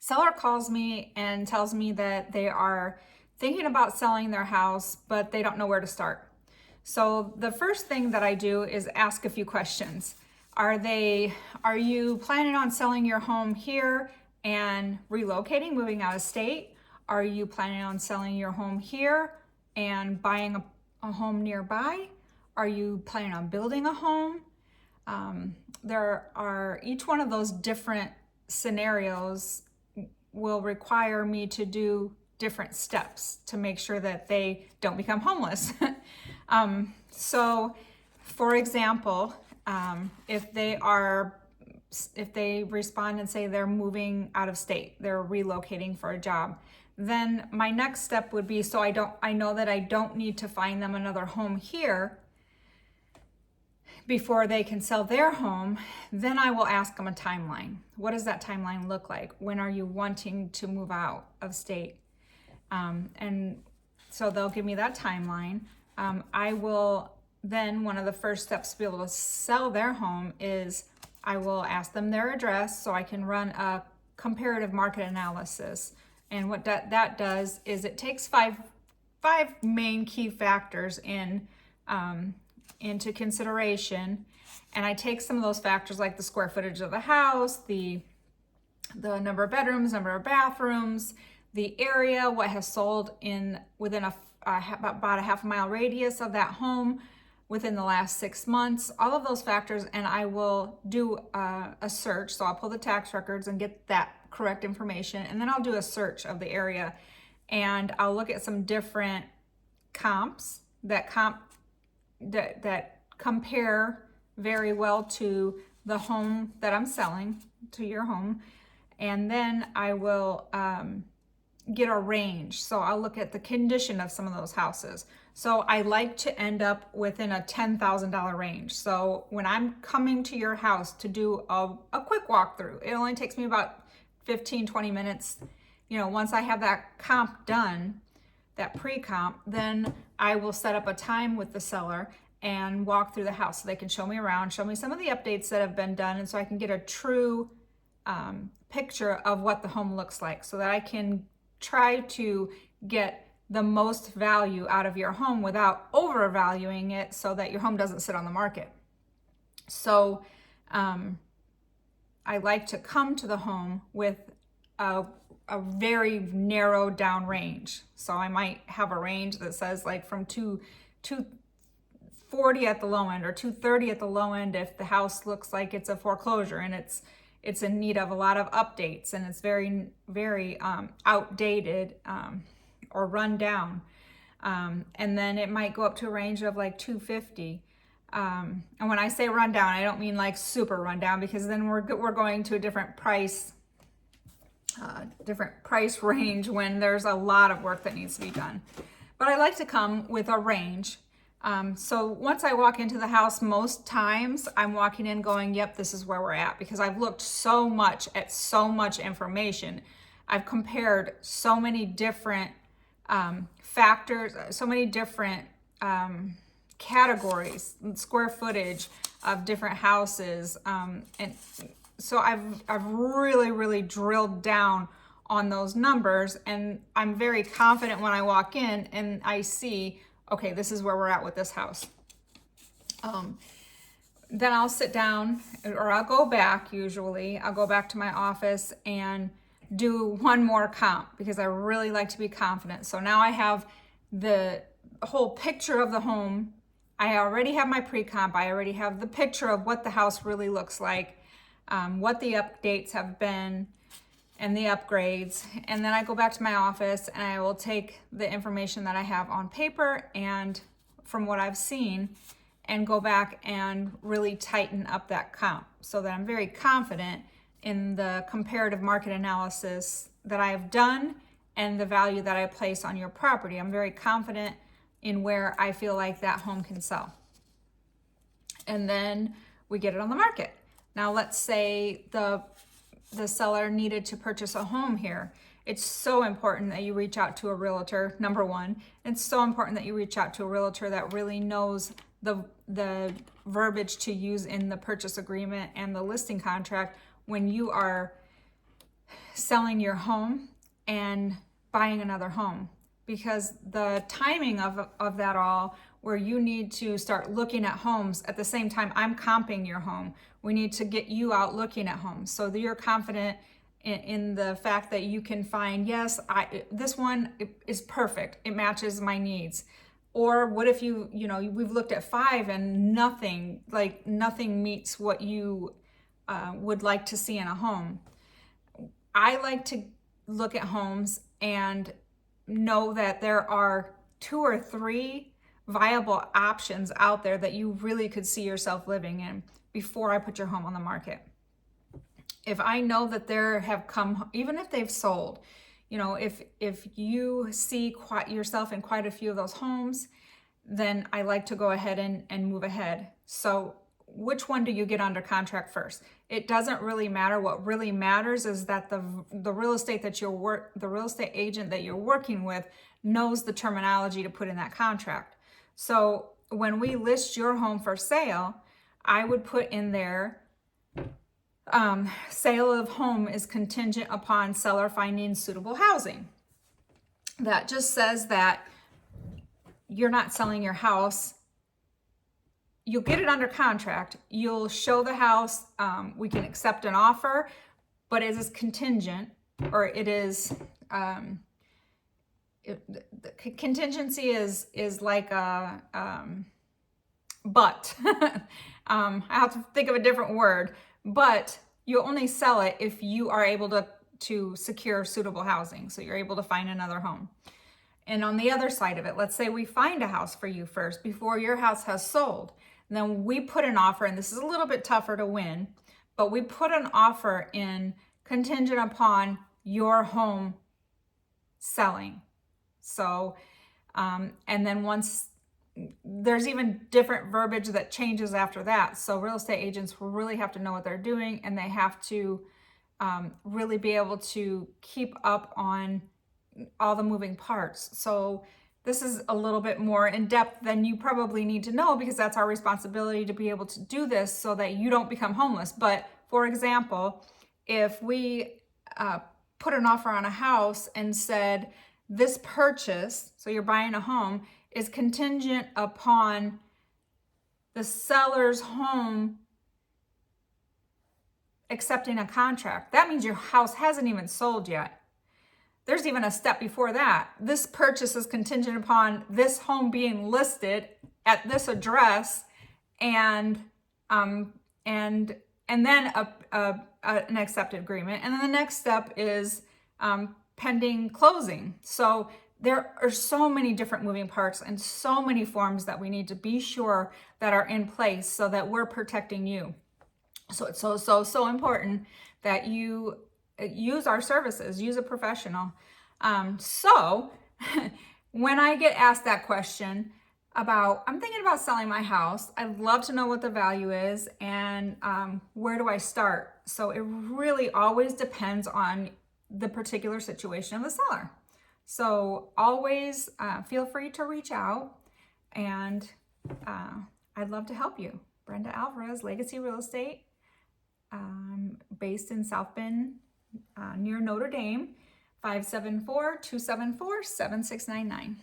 seller calls me and tells me that they are thinking about selling their house, but they don't know where to start. So the first thing that I do is ask a few questions. Are you planning on selling your home here and relocating, moving out of state? Are you planning on selling your home here and buying a home nearby? Are you planning on building a home? Each one of those different scenarios will require me to do different steps to make sure that they don't become homeless. So for example, if they respond and say they're moving out of state, they're relocating for a job, then my next step would be, so I know that I don't need to find them another home here before they can sell their home, then I will ask them a timeline. What does that timeline look like? When are you wanting to move out of state? And so they'll give me that timeline. I will then, one of the first steps to be able to sell their home is I will ask them their address so I can run a comparative market analysis. And what that does is it takes five main key factors into consideration, and I take some of those factors like the square footage of the house, the number of bedrooms, number of bathrooms, the area, what has sold within about a half-mile radius of that home within the last 6 months, all of those factors, and I will do a search. So I'll pull the tax records and get that correct information, and then I'll do a search of the area, and I'll look at some different comps that compare very well to the home that I'm selling, to your home. And then I will get a range. So I'll look at the condition of some of those houses. So I like to end up within a $10,000 range. So when I'm coming to your house to do a quick walkthrough, it only takes me about 15-20 minutes. Once I have that comp done, that pre-comp, then I will set up a time with the seller and walk through the house so they can show me around, show me some of the updates that have been done, and so I can get a true picture of what the home looks like so that I can try to get the most value out of your home without overvaluing it so that your home doesn't sit on the market. So I like to come to the home with a very narrowed down range. So I might have a range that says like from 240 at the low end or 230 at the low end if the house looks like it's a foreclosure and it's in need of a lot of updates and it's very, very outdated or run down. And then it might go up to a range of like 250. And when I say run down, I don't mean like super run down, because then we're going to a different price range when there's a lot of work that needs to be done. But I like to come with a range. So once I walk into the house, most times I'm walking in going, yep, this is where we're at, because I've looked so much at so much information. I've compared so many different factors, so many different categories, square footage of different houses. And so I've really, really drilled down on those numbers, and I'm very confident when I walk in and I see, okay, this is where we're at with this house. Then I'll sit down, or I'll go back to my office and do one more comp, because I really like to be confident. So now I have the whole picture of the home. I already have my pre-comp. I already have the picture of what the house really looks like, what the updates have been, and the upgrades. And then I go back to my office and I will take the information that I have on paper and from what I've seen and go back and really tighten up that comp so that I'm very confident in the comparative market analysis that I have done and the value that I place on your property. I'm very confident in where I feel like that home can sell. And then we get it on the market. Now let's say the seller needed to purchase a home here. It's so important that you reach out to a realtor, number one. It's so important that you reach out to a realtor that really knows the verbiage to use in the purchase agreement and the listing contract when you are selling your home and buying another home, because the timing of that all, where you need to start looking at homes at the same time I'm comping your home. We need to get you out looking at homes so that you're confident in the fact that you can find, yes, this one is perfect. It matches my needs. Or what if we've looked at 5 and nothing meets what you would like to see in a home. I like to look at homes and know that there are 2 or 3 viable options out there that you really could see yourself living in before I put your home on the market. If I know that there have come, even if they've sold, if you see yourself in quite a few of those homes, then I like to go ahead and move ahead. So which one do you get under contract first? It doesn't really matter. What really matters is that the real estate agent that you're working with knows the terminology to put in that contract. So when we list your home for sale, I would put in there, sale of home is contingent upon seller finding suitable housing. That just says that you're not selling your house. You'll get it under contract. You'll show the house. We can accept an offer, but it is contingent, or it is, the contingency is like a, but, I have to think of a different word, but you only sell it if you are able to secure suitable housing. So you're able to find another home. And on the other side of it, let's say we find a house for you first before your house has sold. And then we put an offer, and this is a little bit tougher to win, but we put an offer in contingent upon your home selling. So, and then once, there's even different verbiage that changes after that. So real estate agents really have to know what they're doing, and they have to really be able to keep up on all the moving parts. So this is a little bit more in depth than you probably need to know, because that's our responsibility to be able to do this so that you don't become homeless. But for example, if we put an offer on a house and said, this purchase, so you're buying a home, is contingent upon the seller's home accepting a contract. That means your house hasn't even sold yet. There's even a step before that. This purchase is contingent upon this home being listed at this address, and then an accepted agreement. And then the next step is pending closing. So there are so many different moving parts and so many forms that we need to be sure that are in place so that we're protecting you. So it's so important that you use our services, use a professional. So when I get asked that question about, I'm thinking about selling my house, I'd love to know what the value is and where do I start? So it really always depends on the particular situation of the seller. So always feel free to reach out, and I'd love to help you. Brenda Alvarez, Legacy Real Estate, based in South Bend, near Notre Dame, 574-274-7699.